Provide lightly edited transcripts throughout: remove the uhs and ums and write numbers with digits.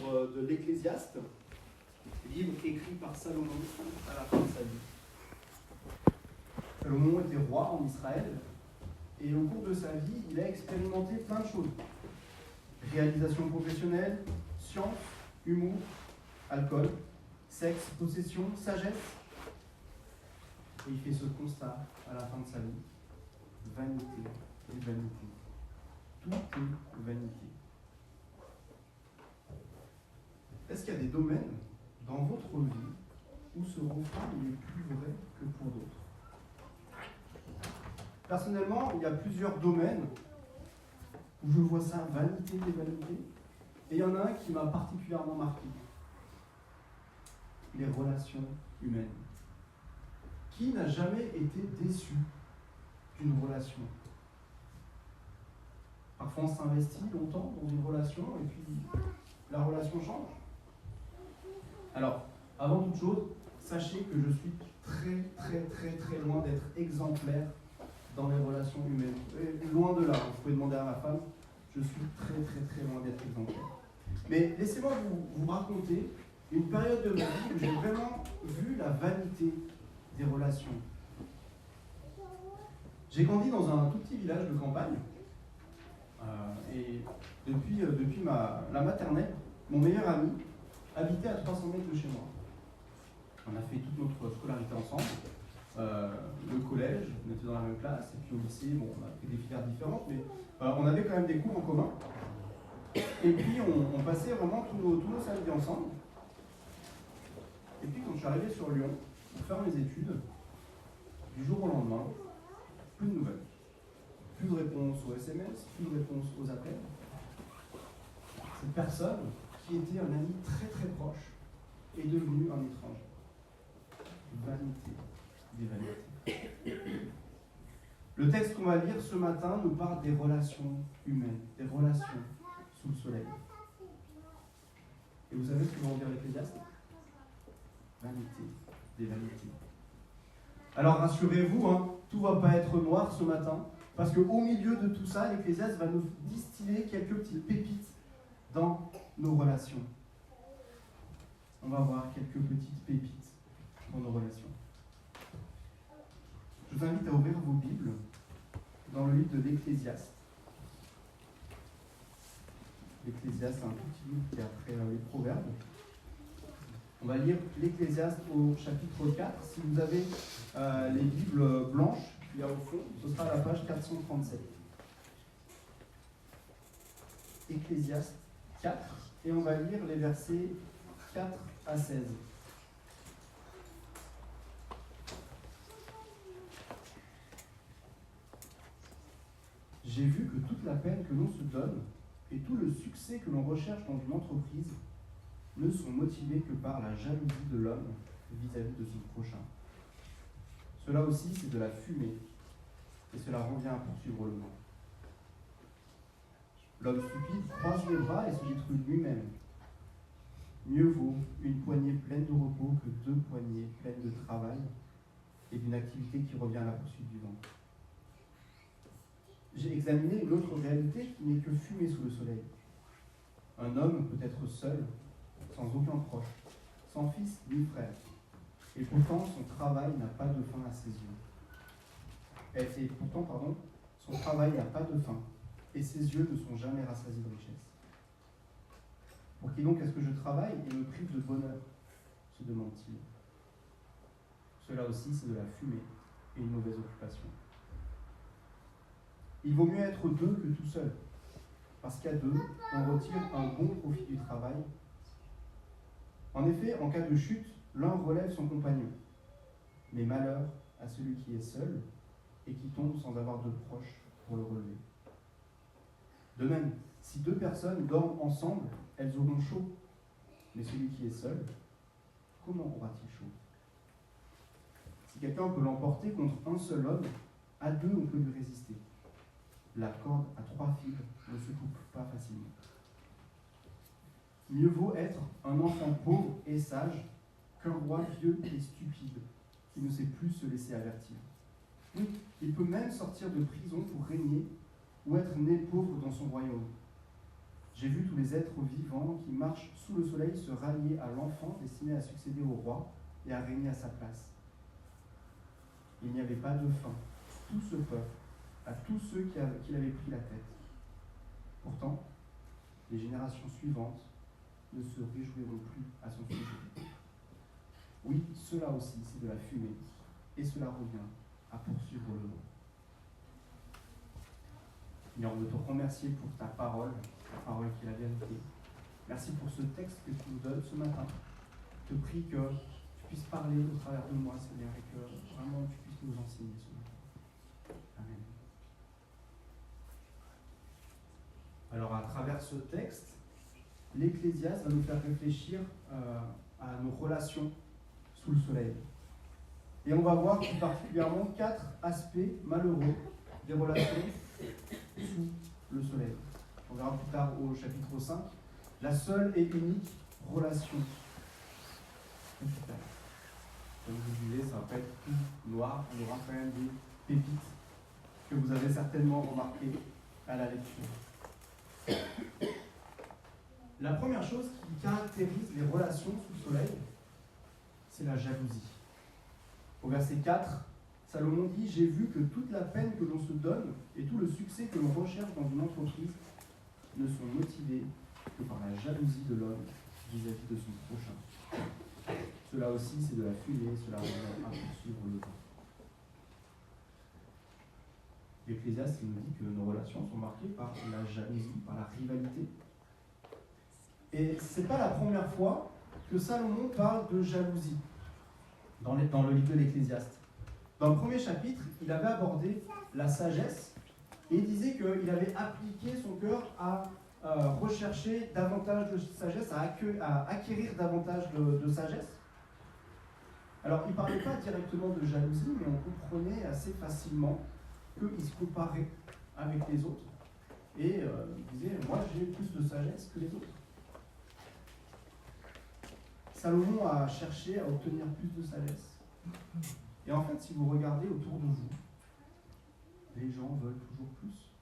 livre de l'Ecclésiaste, livre écrit par Salomon à la fin de sa vie. Salomon était roi en Israël, et au cours de sa vie, il a expérimenté plein de choses. Réalisation professionnelle, science, humour, alcool, sexe, possession, sagesse. Et il fait ce constat à la fin de sa vie. Vanité et vanité. Tout est vanité. Est-ce qu'il y a des domaines dans votre vie où ce refrain est plus vrai que pour d'autres? Personnellement, il y a plusieurs domaines où je vois ça, vanité des vanités. Et il y en a un qui m'a particulièrement marqué. Les relations humaines. Qui n'a jamais été déçu d'une relation? Parfois on s'investit longtemps dans une relation et puis la relation change. Alors, avant toute chose, sachez que je suis très loin d'être exemplaire dans les relations humaines. Et loin de là, vous pouvez demander à ma femme, je suis très loin d'être exemplaire. Mais laissez-moi vous raconter une période de ma vie où j'ai vraiment vu la vanité des relations. J'ai grandi dans un tout petit village de campagne et depuis la maternelle, mon meilleur ami habitait à 300 mètres de chez moi. On a fait toute notre scolarité ensemble. Le collège, on était dans la même classe, et puis au lycée, bon, on a fait des filières différentes, mais on avait quand même des cours en commun. Et puis on passait vraiment tous nos samedis ensemble. Et puis quand je suis arrivé sur Lyon pour faire mes études, du jour au lendemain, plus de nouvelles. Plus de réponses aux SMS, plus de réponses aux appels. Cette personne, qui était un ami très proche, est devenue un étranger. Vanité des vanités. Le texte qu'on va lire ce matin nous parle des relations humaines, des relations sous le soleil. Et vous savez ce que va en dire l'Ecclésiaste? Vanité des vanités. Alors rassurez-vous, tout ne va pas être noir ce matin, parce qu'au milieu de tout ça, l'Ecclésiaste va nous distiller quelques petites pépites dans nos relations. On va voir quelques petites pépites dans nos relations. Je vous invite à ouvrir vos Bibles dans le livre de l'Ecclésiaste. L'Ecclésiaste, c'est un tout petit livre qui est après les Proverbes. On va lire l'Ecclésiaste au chapitre 4. Si vous avez les Bibles blanches, il y a au fond, ce sera à la page 437. Ecclésiaste 4, et on va lire les versets 4 à 16. J'ai vu que toute la peine que l'on se donne et tout le succès que l'on recherche dans une entreprise ne sont motivés que par la jalousie de l'homme vis-à-vis de son prochain. Cela aussi, c'est de la fumée, et cela revient à poursuivre le vent. L'homme stupide croise les bras et se détruit lui-même. Mieux vaut une poignée pleine de repos que 2 poignées pleines de travail et d'une activité qui revient à la poursuite du vent. J'ai examiné une autre réalité qui n'est que fumée sous le soleil. Un homme peut être seul, sans aucun proche, sans fils ni frère, et pourtant son travail n'a pas de fin à ses yeux. Son travail n'a pas de fin, et ses yeux ne sont jamais rassasiés de richesse. Pour qui donc est-ce que je travaille et me prive de bonheur, se demande-t-il. Cela aussi, c'est de la fumée et une mauvaise occupation. Il vaut mieux être 2 que tout seul, parce qu'à 2, on retire un bon profit du travail. En effet, en cas de chute, l'un relève son compagnon, mais malheur à celui qui est seul et qui tombe sans avoir de proche pour le relever. De même, si 2 personnes dorment ensemble, elles auront chaud, mais celui qui est seul, comment aura-t-il chaud? Si quelqu'un peut l'emporter contre un seul homme, à 2 on peut lui résister. La corde à 3 fibres ne se coupe pas facilement. Mieux vaut être un enfant pauvre et sage qu'un roi vieux et stupide qui ne sait plus se laisser avertir. Oui, il peut même sortir de prison pour régner ou être né pauvre dans son royaume. J'ai vu tous les êtres vivants qui marchent sous le soleil se rallier à l'enfant destiné à succéder au roi et à régner à sa place. Il n'y avait pas de fin. Tout ce peuple, à tous ceux qui avaient pris la tête. Pourtant, les générations suivantes ne se réjouiront plus à son sujet. Oui, cela aussi, c'est de la fumée, et cela revient à poursuivre le mot. Seigneur, on veut te remercier pour ta parole qui est la vérité. Merci pour ce texte que tu nous donnes ce matin. Je te prie que tu puisses parler au travers de moi, Seigneur, et que vraiment tu puisses nous enseigner ce matin. Amen. Alors, à travers ce texte, l'Ecclésiaste va nous faire réfléchir à nos relations sous le soleil. Et on va voir plus particulièrement 4 aspects malheureux des relations sous le soleil. On verra plus tard au chapitre 5, la seule et unique relation. Comme je vous disais, ça va pas être tout noir, il y aura quand même des pépites que vous avez certainement remarquées à la lecture. La première chose qui caractérise les relations sous le soleil, c'est la jalousie. Au verset 4, Salomon dit « J'ai vu que toute la peine que l'on se donne et tout le succès que l'on recherche dans une entreprise ne sont motivés que par la jalousie de l'homme vis-à-vis de son prochain. Cela aussi, c'est de la fumée, cela revient à poursuivre le vent. » L'Ecclésiaste nous dit que nos relations sont marquées par la jalousie, par la rivalité. Et ce n'est pas la première fois que Salomon parle de jalousie dans le livre de l'Ecclésiaste. Dans le premier chapitre, il avait abordé la sagesse et il disait qu'il avait appliqué son cœur à rechercher davantage de sagesse, à acquérir davantage de sagesse. Alors, il ne parlait pas directement de jalousie, mais on comprenait assez facilement qu'il se comparait avec les autres et il disait « Moi, j'ai plus de sagesse que les autres ». Salomon a cherché à obtenir plus de sagesse. Et en fait, si vous regardez autour de vous, les gens veulent toujours plus.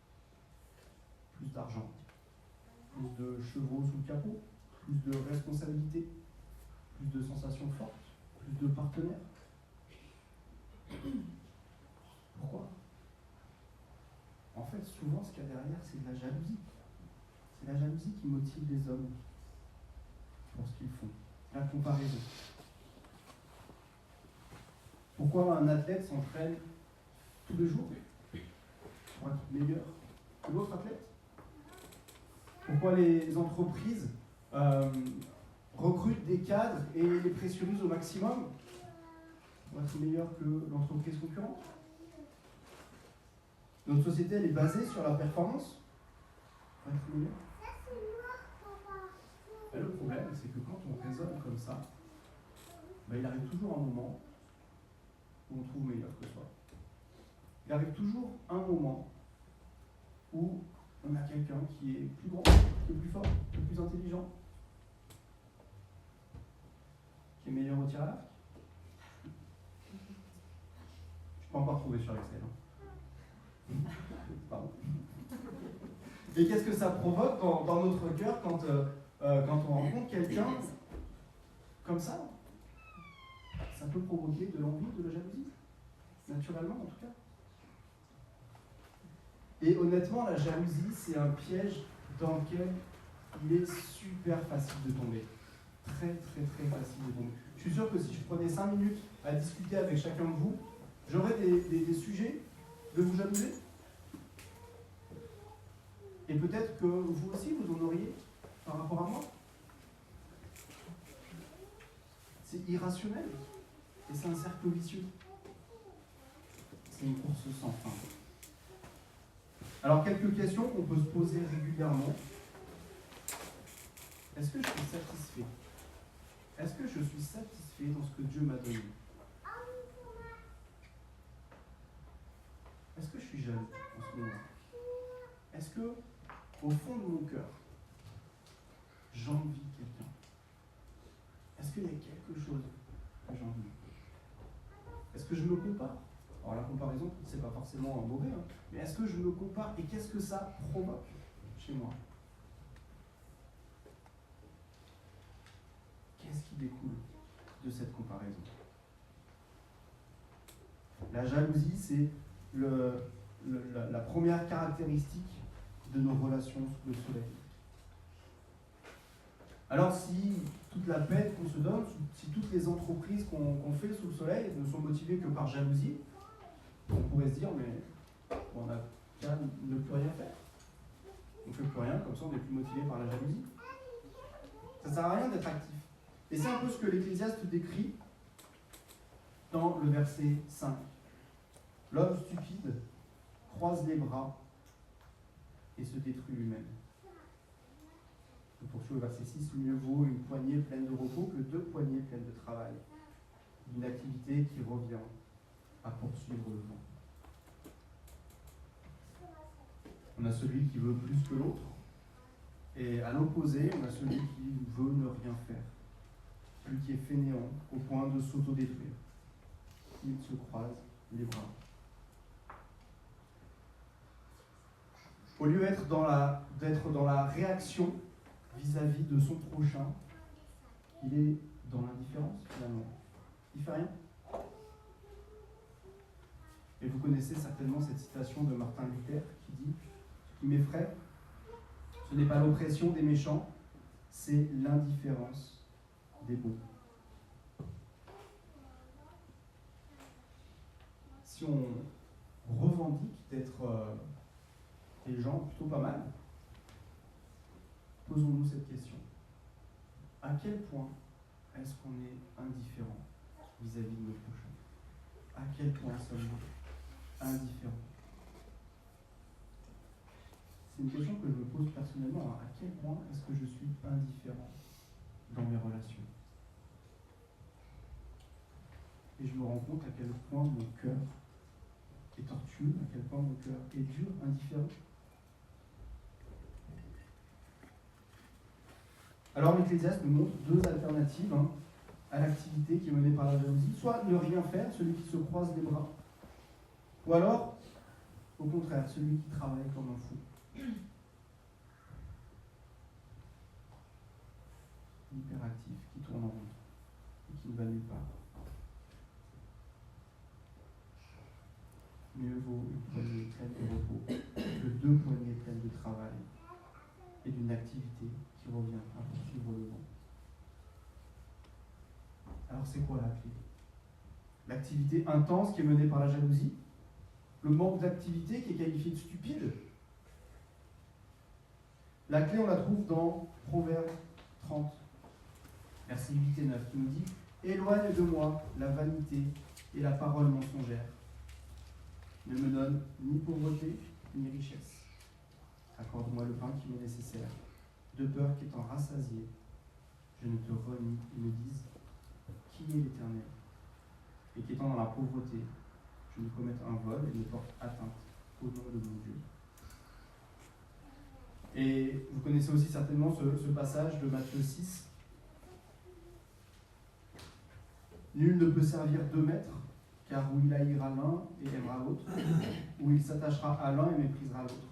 Plus d'argent, plus de chevaux sous le capot, plus de responsabilités, plus de sensations fortes, plus de partenaires. Pourquoi ? En fait, souvent, ce qu'il y a derrière, c'est de la jalousie. C'est la jalousie qui motive les hommes pour ce qu'ils font. La comparaison. Pourquoi un athlète s'entraîne tous les jours pour être meilleur que l'autre athlète? Pourquoi les entreprises recrutent des cadres et les pressurisent au maximum pour être meilleur que l'entreprise concurrente? Notre société, elle est basée sur la performance pour être meilleur. Et le problème, c'est que quand on raisonne comme ça, il arrive toujours un moment où on trouve meilleur que soi. Il arrive toujours un moment où on a quelqu'un qui est plus grand, qui est plus fort, qui est plus intelligent, qui est meilleur au tir à l'arc. Je peux encore trouver sur Excel. Pardon. Et qu'est-ce que ça provoque dans notre cœur quand on rencontre quelqu'un comme ça? Ça peut provoquer de l'envie, de la jalousie, naturellement en tout cas. Et honnêtement, la jalousie, c'est un piège dans lequel il est super facile de tomber. Très, très, très facile de tomber. Je suis sûr que si je prenais 5 minutes à discuter avec chacun de vous, j'aurais des sujets de vous jalouser. Et peut-être que vous aussi, vous en auriez par rapport à moi. C'est irrationnel. Et c'est un cercle vicieux. C'est une course sans fin. Alors, quelques questions qu'on peut se poser régulièrement. Est-ce que je suis satisfait? Est-ce que je suis satisfait dans ce que Dieu m'a donné? Est-ce que je suis jaloux en ce moment? Est-ce que, au fond de mon cœur, j'envie quelqu'un? Est-ce qu'il y a quelque chose que j'envie? Est-ce que je me compare? Alors la comparaison, c'est pas forcément mauvais, mais est-ce que je me compare et qu'est-ce que ça provoque chez moi? découle de cette comparaison. La jalousie, c'est la première caractéristique de nos relations sous le soleil. Alors si toute la peine qu'on se donne, si toutes les entreprises qu'on fait sous le soleil ne sont motivées que par jalousie, on pourrait se dire, mais on n'a qu'à ne plus rien faire. On ne fait plus rien, comme ça on n'est plus motivé par la jalousie. Ça ne sert à rien d'être actif. Et c'est un peu ce que l'Ecclésiaste décrit dans le verset 5. L'homme stupide croise les bras et se détruit lui-même. On poursuit au verset 6, mieux vaut une poignée pleine de repos que 2 poignées pleines de travail, d'une activité qui revient à poursuivre le vent. On a celui qui veut plus que l'autre, et à l'opposé, on a celui qui veut ne rien faire, celui qui est fainéant au point de s'autodétruire. Il se croise les bras. Au lieu d'être dans la réaction vis-à-vis de son prochain, il est dans l'indifférence finalement. Il ne fait rien. Et vous connaissez certainement cette citation de Martin Luther qui dit « Ce qui m'effraie, ce n'est pas l'oppression des méchants, c'est l'indifférence des bons. » Si on revendique d'être des gens plutôt pas mal, posons-nous cette question. À quel point est-ce qu'on est indifférent vis-à-vis de nos prochains? À quel point sommes-nous indifférents? C'est une question que je me pose personnellement. À quel point est-ce que je suis indifférent dans mes relations? Et je me rends compte à quel point mon cœur est tortueux, à quel point mon cœur est dur, indifférent. Alors l'Ecclésiaste nous montre 2 alternatives à l'activité qui est menée par la jalousie. Soit ne rien faire, celui qui se croise les bras. Ou alors, au contraire, celui qui travaille comme un fou. Hyperactif, qui tourne en rond et qui ne va nulle part. Mieux vaut une poignée pleine de repos que 2 poignées pleines de travail et d'une activité qui revient à poursuivre le vent. Alors c'est quoi la clé? L'activité intense qui est menée par la jalousie, le manque d'activité qui est qualifié de stupide. La clé, on la trouve dans Proverbe 30, versets 8 et 9, qui nous dit « Éloigne de moi la vanité et la parole mensongère. Ne me donne ni pauvreté, ni richesse. Accorde-moi le pain qui m'est nécessaire, de peur qu'étant rassasié, je ne te renie et me dise qui est l'Éternel, et qu'étant dans la pauvreté, je ne commette un vol et ne porte atteinte au nom de mon Dieu. » Et vous connaissez aussi certainement ce passage de Matthieu 6. Nul ne peut servir 2 maîtres, car où il haïra l'un et aimera l'autre, ou il s'attachera à l'un et méprisera l'autre.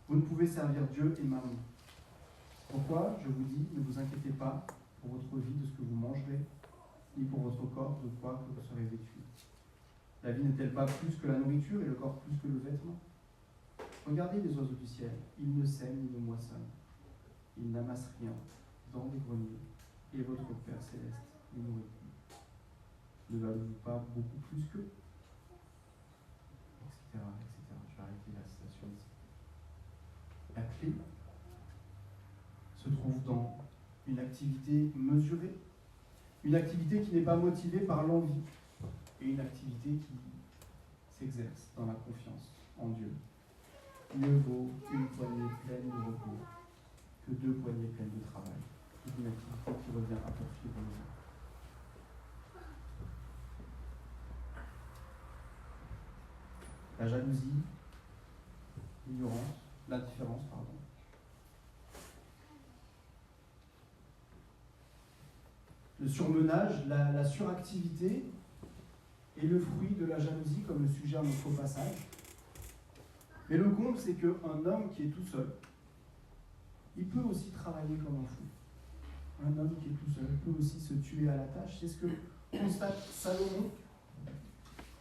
Vous ne pouvez servir Dieu et Mammon. Pourquoi, je vous dis, ne vous inquiétez pas pour votre vie de ce que vous mangerez, ni pour votre corps de quoi que vous serez vêtus. La vie n'est-elle pas plus que la nourriture et le corps plus que le vêtement? Regardez les oiseaux du ciel, ils ne sèment ni ne moissonnent, ils n'amassent rien dans des greniers, et votre Père céleste les nourrit. Ne valez-vous pas beaucoup plus qu'eux? Etc., etc. Je vais arrêter la citation ici. La clé se trouve dans une activité mesurée, une activité qui n'est pas motivée par l'envie, et une activité qui s'exerce dans la confiance en Dieu. Mieux vaut une poignée pleine de repos que 2 poignées pleines de travail, et une activité qui revient à poursuivre le vent. La jalousie, l'ignorance, l'indifférence, le surmenage, la suractivité est le fruit de la jalousie, comme le suggère notre passage. Mais le comble, c'est qu'un homme qui est tout seul, il peut aussi travailler comme un fou. un homme qui est tout seul peut aussi se tuer à la tâche. C'est ce que constate Salomon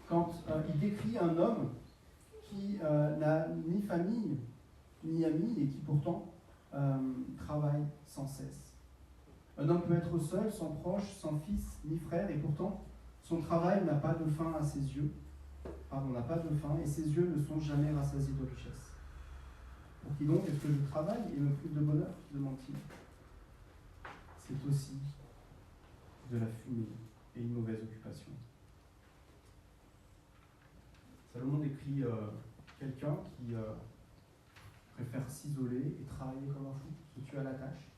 quand il décrit un homme qui n'a ni famille ni amis et qui pourtant travaille sans cesse. Un homme peut être seul, sans proche, sans fils ni frère, et pourtant son travail n'a pas de fin à ses yeux. N'a pas de fin, et ses yeux ne sont jamais rassasiés de richesse. Pour qui donc est-ce que je travaille et me prive de bonheur, demande-t-il. C'est aussi de la fumée et une mauvaise occupation. Salomon décrit quelqu'un qui préfère s'isoler et travailler comme un fou, se tuer à la tâche,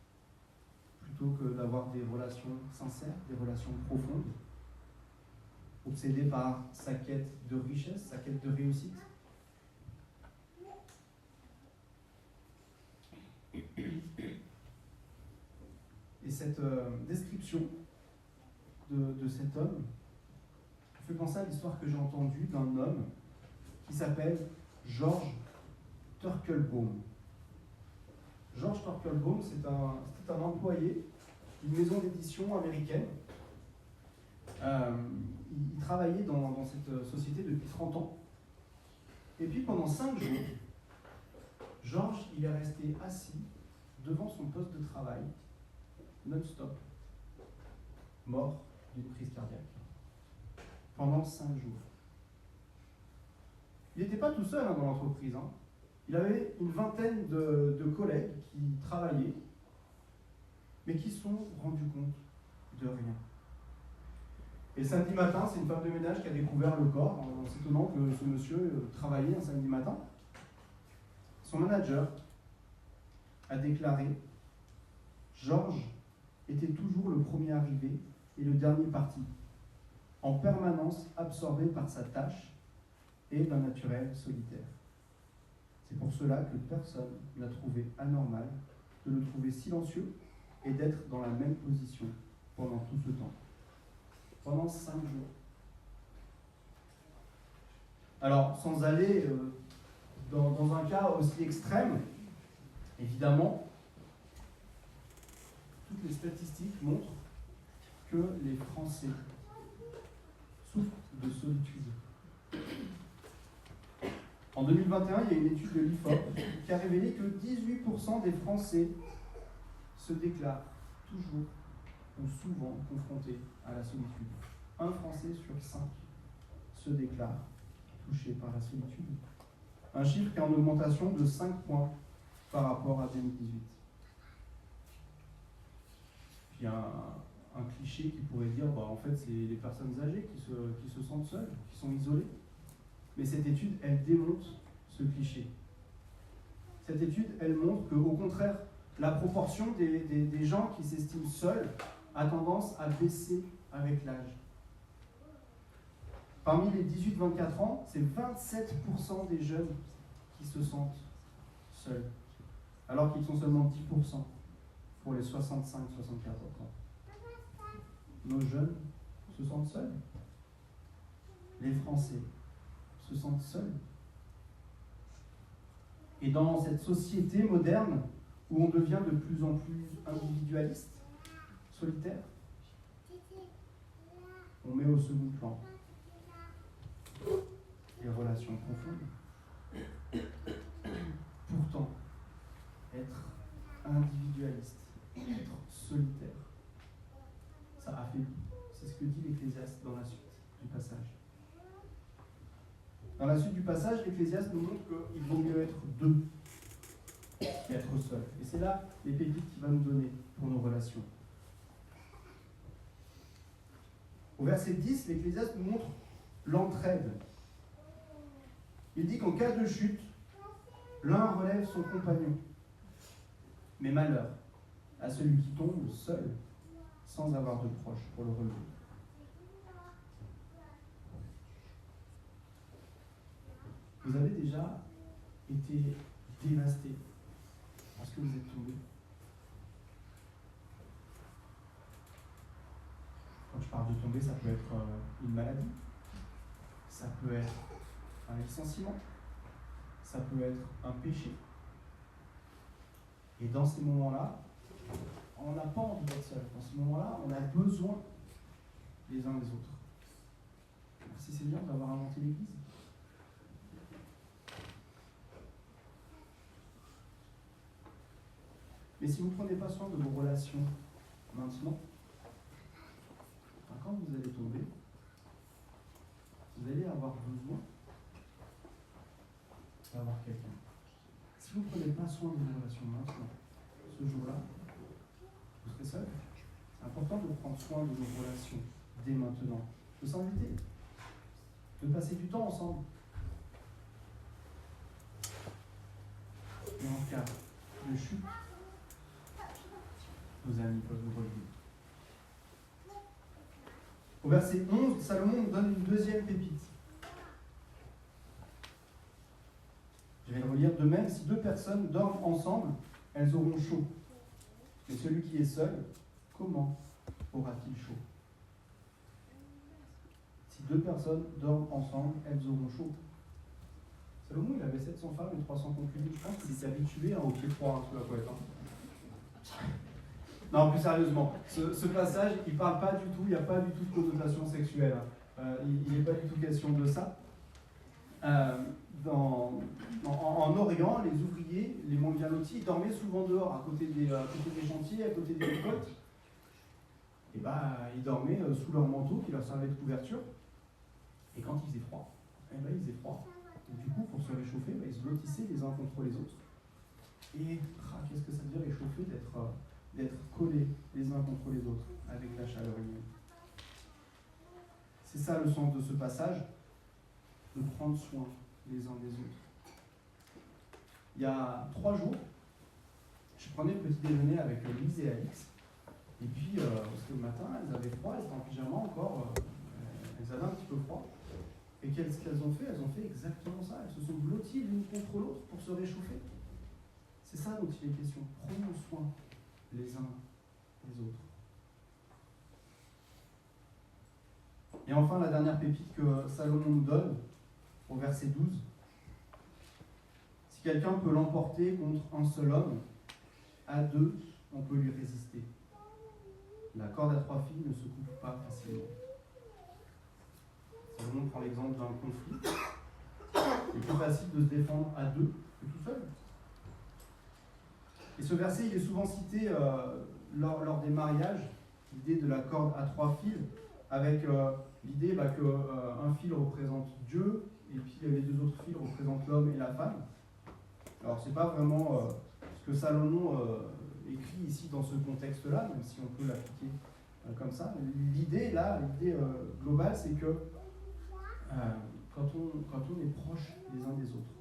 plutôt que d'avoir des relations sincères, des relations profondes, obsédé par sa quête de richesse, sa quête de réussite. Et cette description de cet homme me fait penser à l'histoire que j'ai entendue d'un homme qui s'appelle George Turkelbaum. George Turkelbaum, c'était un employé d'une maison d'édition américaine. Il travaillait dans cette société depuis 30 ans. Et puis pendant 5 jours, Georges il est resté assis devant son poste de travail, non-stop, mort d'une crise cardiaque. Pendant 5 jours. Il n'était pas tout seul dans l'entreprise. Il avait une vingtaine de collègues qui travaillaient, mais qui se sont rendus compte de rien. Et samedi matin, c'est une femme de ménage qui a découvert le corps, en s'étonnant que ce monsieur travaillait un samedi matin. Son manager a déclaré « Georges était toujours le premier arrivé et le dernier parti, en permanence absorbé par sa tâche et d'un naturel solitaire. C'est pour cela que personne n'a trouvé anormal de le trouver silencieux et d'être dans la même position pendant tout ce temps. » Pendant 5 jours. Alors, sans aller dans un cas aussi extrême, évidemment, toutes les statistiques montrent que les Français souffrent de solitude. En 2021, il y a une étude de l'IFOP qui a révélé que 18% des Français se déclarent toujours ou souvent confrontés à la solitude. Un Français sur 5 se déclare touché par la solitude. Un chiffre qui est en augmentation de 5 points par rapport à 2018. Puis il y a un cliché qui pourrait dire, en fait, c'est les personnes âgées qui se sentent seules, qui sont isolées. Mais cette étude, elle démonte ce cliché. Cette étude, elle montre qu'au contraire, la proportion des gens qui s'estiment seuls a tendance à baisser avec l'âge. Parmi les 18-24 ans, c'est 27% des jeunes qui se sentent seuls, alors qu'ils sont seulement 10% pour les 65-74 ans. Nos jeunes se sentent seuls. Les Français se sentent seuls. Et dans cette société moderne où on devient de plus en plus individualiste, solitaire, on met au second plan les relations profondes. Pourtant, être individualiste, être solitaire, ça affaiblit. C'est ce que dit l'Ecclésiaste dans la suite du passage. Dans la suite du passage, l'Ecclésiaste nous montre qu'il vaut mieux être deux qu'être seul. Et c'est là les pépites qu'il va nous donner pour nos relations. Au verset 10, l'Ecclésiaste nous montre l'entraide. Il dit qu'en cas de chute, l'un relève son compagnon. Mais malheur à celui qui tombe seul, sans avoir de proche pour le relever. Vous avez déjà été dévasté parce que vous êtes tombé. Quand je parle de tomber, ça peut être une maladie, ça peut être un licenciement, ça peut être un péché. Et dans ces moments-là, on n'a pas envie d'être seul. Dans ce moment-là, on a besoin les uns des autres. Merci Seigneur d'avoir inventé l'Église. Mais si vous ne prenez pas soin de vos relations maintenant, quand vous allez tomber, vous allez avoir besoin d'avoir quelqu'un. Si vous ne prenez pas soin de vos relations maintenant, ce jour-là, vous serez seul. C'est important de prendre soin de nos relations dès maintenant, de s'inviter, de passer du temps ensemble. Et en cas de chute, vos amis peuvent vous relever. Au verset 11, Salomon nous donne une deuxième pépite. Je vais le relire. De même, si deux personnes dorment ensemble, elles auront chaud. Mais celui qui est seul, comment aura-t-il chaud? Si deux personnes dorment ensemble, elles auront chaud. Salomon, il avait 700 femmes et 300 concubines. Je pense qu'il était habitué au pied froid sous la couette. Non, plus sérieusement, ce passage, il ne parle pas du tout, il n'y a pas du tout de connotation sexuelle. Il n'est pas du tout question de ça. En Orient, les ouvriers, les moins bien lotis, ils dormaient souvent dehors, à côté des chantiers, à côté des récoltes. Et ils dormaient sous leur manteau qui leur servait de couverture. Et quand il faisait froid, il faisait froid. Et du coup, pour se réchauffer, ils se blottissaient les uns contre les autres. Et qu'est-ce que ça veut dire réchauffer, d'être collés les uns contre les autres avec la chaleur humaine. C'est ça le sens de ce passage, de prendre soin les uns des autres. Il y a 3 jours, je prenais le petit déjeuner avec Lise et Alix, et puis parce que le matin elles avaient froid, elles étaient en pyjama encore, elles avaient un petit peu froid. Et qu'est-ce qu'elles ont fait? Elles ont fait exactement ça, elles se sont blotties l'une contre l'autre pour se réchauffer. C'est ça dont il est question, prenons soin les uns les autres. Et enfin, la dernière pépite que Salomon nous donne, au verset 12. Si quelqu'un peut l'emporter contre un seul homme, à 2, on peut lui résister. La corde à 3 fils ne se coupe pas facilement. Salomon prend l'exemple d'un conflit. C'est plus facile de se défendre à 2 que tout seul. Et ce verset, il est souvent cité lors des mariages, l'idée de la corde à 3 fils, avec l'idée qu'un fil représente Dieu, et puis les 2 autres fils représentent l'homme et la femme. Alors, c'est pas vraiment ce que Salomon écrit ici dans ce contexte-là, même si on peut l'appliquer comme ça. L'idée globale, c'est que quand on est proche les uns des autres,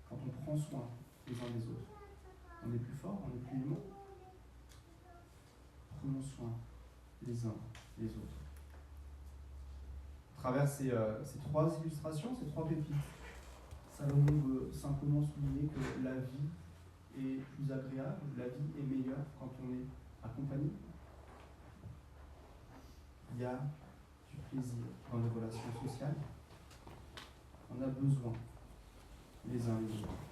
quand on prend soin les uns des autres, on est plus fort, on est plus aimant. Prenons soin les uns des autres. À travers ces 3 illustrations, ces 3 pépites, Salomon veut simplement souligner que la vie est plus agréable, la vie est meilleure quand on est accompagné. Il y a du plaisir dans les relations sociales. On a besoin les uns les autres.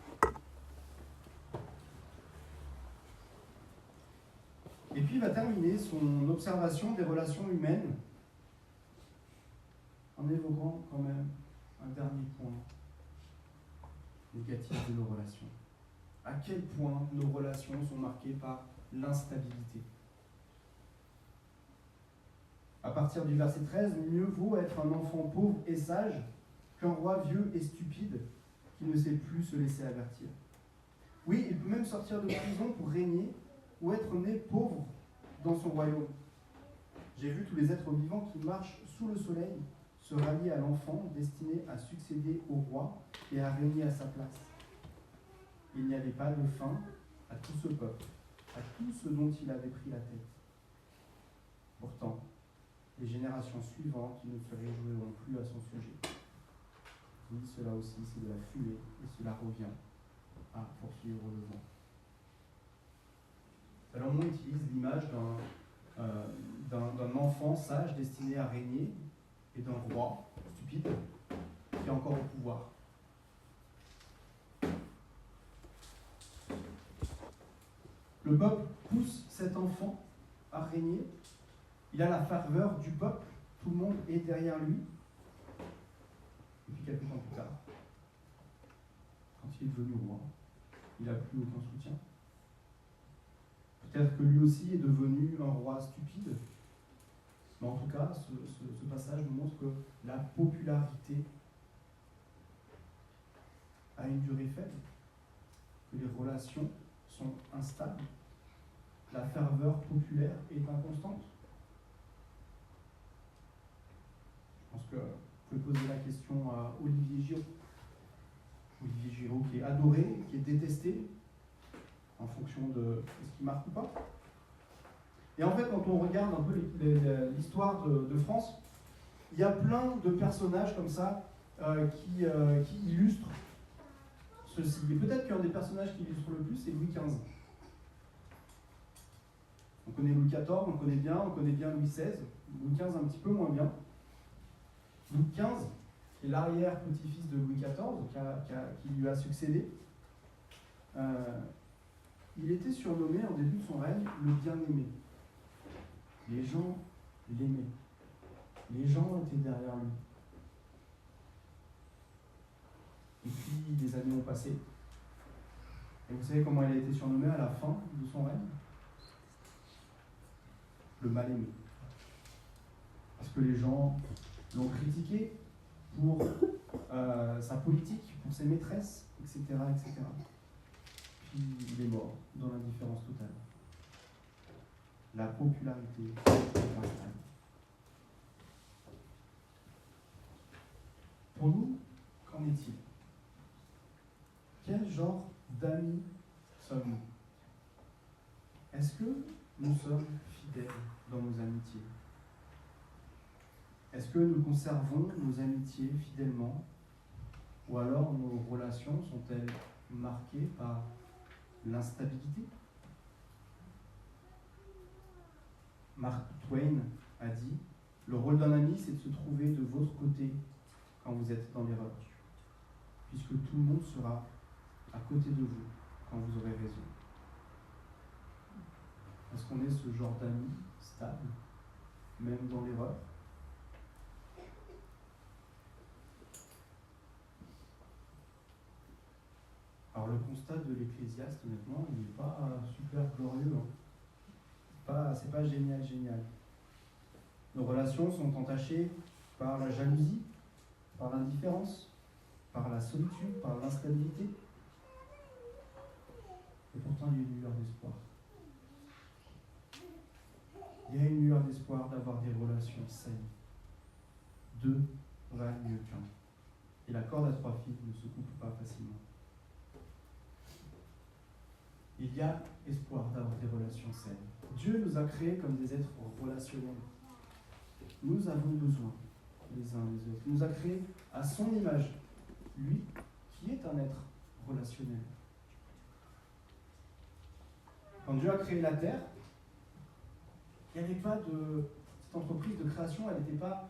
Et puis il va terminer son observation des relations humaines en évoquant quand même un dernier point négatif de nos relations. À quel point nos relations sont marquées par l'instabilité. À partir du verset 13, mieux vaut être un enfant pauvre et sage qu'un roi vieux et stupide qui ne sait plus se laisser avertir. Oui, il peut même sortir de prison pour régner ou être né pauvre dans son royaume. J'ai vu tous les êtres vivants qui marchent sous le soleil se rallier à l'enfant destiné à succéder au roi et à régner à sa place. Il n'y avait pas de fin à tout ce peuple, à tout ce dont il avait pris la tête. Pourtant, les générations suivantes ne se réjouiront plus à son sujet. Oui, cela aussi, c'est de la fumée, et cela revient à poursuivre le vent. Salomon utilise l'image d'un enfant sage destiné à régner et d'un roi stupide qui est encore au pouvoir. Le peuple pousse cet enfant a régné. Il a la ferveur du peuple. Tout le monde est derrière lui. Et puis quelques temps plus tard, quand il est devenu roi, il n'a plus aucun soutien. Peut-être que lui aussi est devenu un roi stupide. Mais en tout cas, ce passage nous montre que la popularité a une durée faible, que les relations sont instables, la ferveur populaire est inconstante. Je pense que vous pouvez poser la question à Olivier Giraud. Olivier Giraud qui est adoré, qui est détesté, en fonction de ce qui marque ou pas. Et en fait, quand on regarde un peu l'histoire de France, il y a plein de personnages comme ça qui illustrent ceci. Et peut-être qu'un des personnages qui illustre le plus, c'est Louis XV. On connaît Louis XIV, on connaît bien Louis XVI, Louis XV un petit peu moins bien. Louis XV, qui est l'arrière-petit-fils de Louis XIV, qui lui a succédé, il était surnommé en début de son règne le bien-aimé. Les gens l'aimaient. Les gens étaient derrière lui. Et puis des années ont passé. Et vous savez comment il a été surnommé à la fin de son règne ? Le mal-aimé. Parce que les gens l'ont critiqué pour sa politique, pour ses maîtresses, etc., etc. Puis il est mort dans l'indifférence totale. La popularité est instable. Pour nous, qu'en est-il ? Quel genre d'amis sommes-nous ? Est-ce que nous sommes fidèles dans nos amitiés ? Est-ce que nous conservons nos amitiés fidèlement ? Ou alors nos relations sont-elles marquées par l'instabilité ? Mark Twain a dit « Le rôle d'un ami, c'est de se trouver de votre côté quand vous êtes dans l'erreur, puisque tout le monde sera à côté de vous quand vous aurez raison. » Est-ce qu'on est ce genre d'ami stable, même dans l'erreur ? Alors le constat de l'Ecclésiaste, honnêtement, il n'est pas super glorieux. C'est pas génial. Nos relations sont entachées par la jalousie, par l'indifférence, par la solitude, par l'instabilité. Et pourtant, il y a une lueur d'espoir. Il y a une lueur d'espoir d'avoir des relations saines. Deux valent mieux qu'un. Et la corde à 3 fils ne se coupe pas facilement. Il y a espoir d'avoir des relations saines. Dieu nous a créés comme des êtres relationnels. Nous avons besoin les uns des autres. Il nous a créés à son image, lui qui est un être relationnel. Quand Dieu a créé la terre, il n'y avait pas de... Cette entreprise de création, elle n'était pas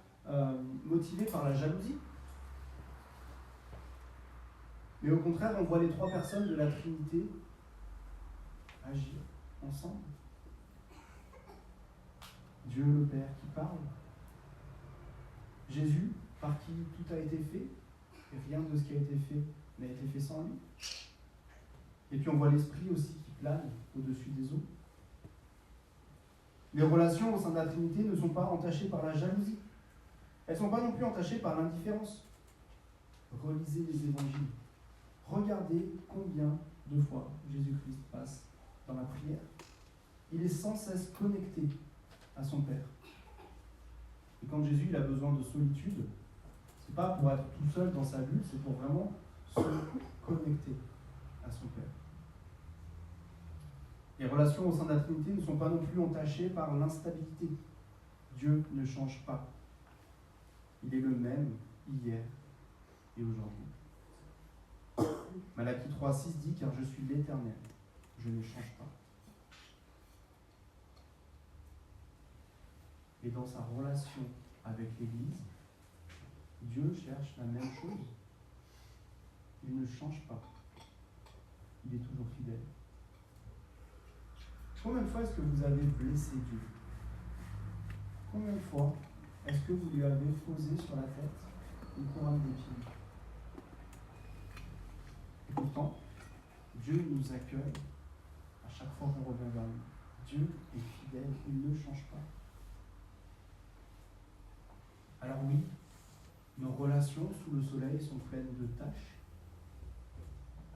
motivée par la jalousie. Mais au contraire, on voit les 3 personnes de la Trinité agir ensemble. Dieu le Père qui parle. Jésus, par qui tout a été fait, et rien de ce qui a été fait n'a été fait sans lui. Et puis on voit l'Esprit aussi qui plane au-dessus des eaux. Les relations au sein de la Trinité ne sont pas entachées par la jalousie. Elles ne sont pas non plus entachées par l'indifférence. Relisez les évangiles. Regardez combien de fois Jésus-Christ passe dans la prière. Il est sans cesse connecté à son Père. Et quand Jésus il a besoin de solitude, c'est pas pour être tout seul dans sa bulle, c'est pour vraiment se connecter à son Père. Les relations au sein de la Trinité ne sont pas non plus entachées par l'instabilité. Dieu ne change pas. Il est le même hier et aujourd'hui. Malachie 3,6 dit « Car je suis l'Éternel, je ne change pas. » Et dans sa relation avec l'Église, Dieu cherche la même chose. Il ne change pas. Il est toujours fidèle. Combien de fois est-ce que vous avez blessé Dieu? Combien de fois est-ce que vous lui avez posé sur la tête une couronne d'épines? Et pourtant, Dieu nous accueille à chaque fois qu'on revient vers lui. Dieu est fidèle, il ne change pas. Alors oui, nos relations sous le soleil sont pleines de tâches,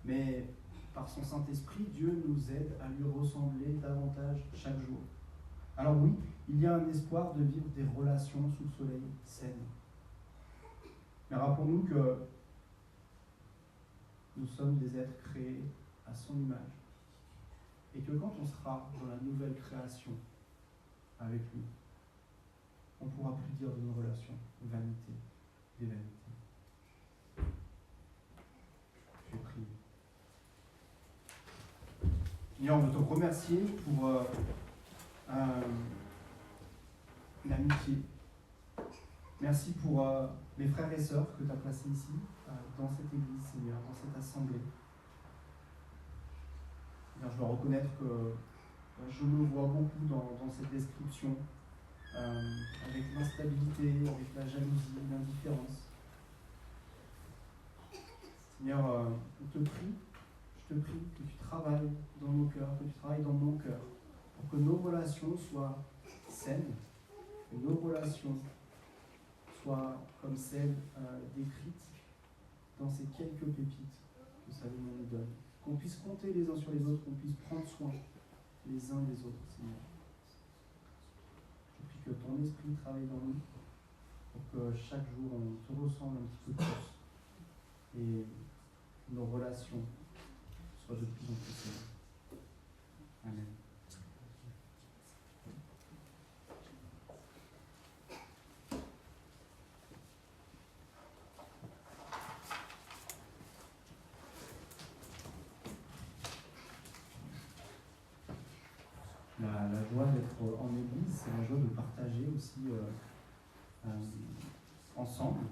mais par son Saint-Esprit, Dieu nous aide à lui ressembler davantage chaque jour. Alors oui, il y a un espoir de vivre des relations sous le soleil saines. Mais rappelons-nous que nous sommes des êtres créés à son image. Et que quand on sera dans la nouvelle création avec lui, on ne pourra plus dire de nos relations vanité, des vanités. Je vais prier. Seigneur, on veut te remercier pour l'amitié. Merci pour les frères et sœurs que tu as placés ici, dans cette église, Seigneur, dans cette assemblée. Seigneur, je dois reconnaître que je me vois beaucoup dans cette description, avec l'instabilité, avec la jalousie, l'indifférence. Seigneur, je te prie que tu travailles dans nos cœurs, que tu travailles dans mon cœur, pour que nos relations soient saines, que nos relations soient comme celles décrites dans ces quelques pépites que Salomon nous donne. Qu'on puisse compter les uns sur les autres, qu'on puisse prendre soin les uns des autres, Seigneur. Je prie que ton esprit travaille dans nous, pour que chaque jour on te ressemble un petit peu plus, et nos relations soient de plus en plus saines. Amen. La joie d'être en église, c'est la joie de partager aussi ensemble,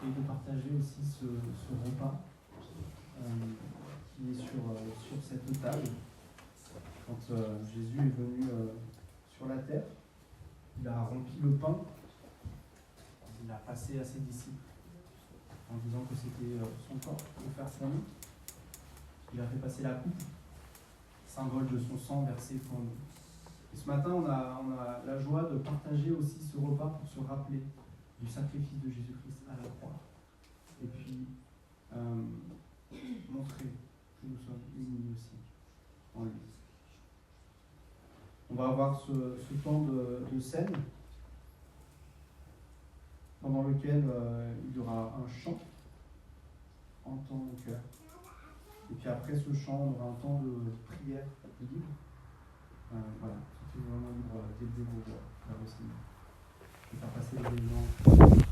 et de partager aussi ce repas qui est sur cette table. Quand Jésus est venu sur la terre, il a rempli le pain, il l'a passé à ses disciples en disant que c'était son corps offert pour nous. Il a fait passer la coupe, symbole de son sang versé pour nous. Et ce matin, on a la joie de partager aussi ce repas pour se rappeler du sacrifice de Jésus-Christ à la croix. Et puis, montrer que nous sommes unis aussi en lui. On va avoir ce temps de scène pendant lequel il y aura un chant, Entends mon cœur. Et puis après ce chant, on aura un temps de prière libre. Voilà, tout est vraiment libre dès le début vers le Seigneur. Je vais faire passer les éléments.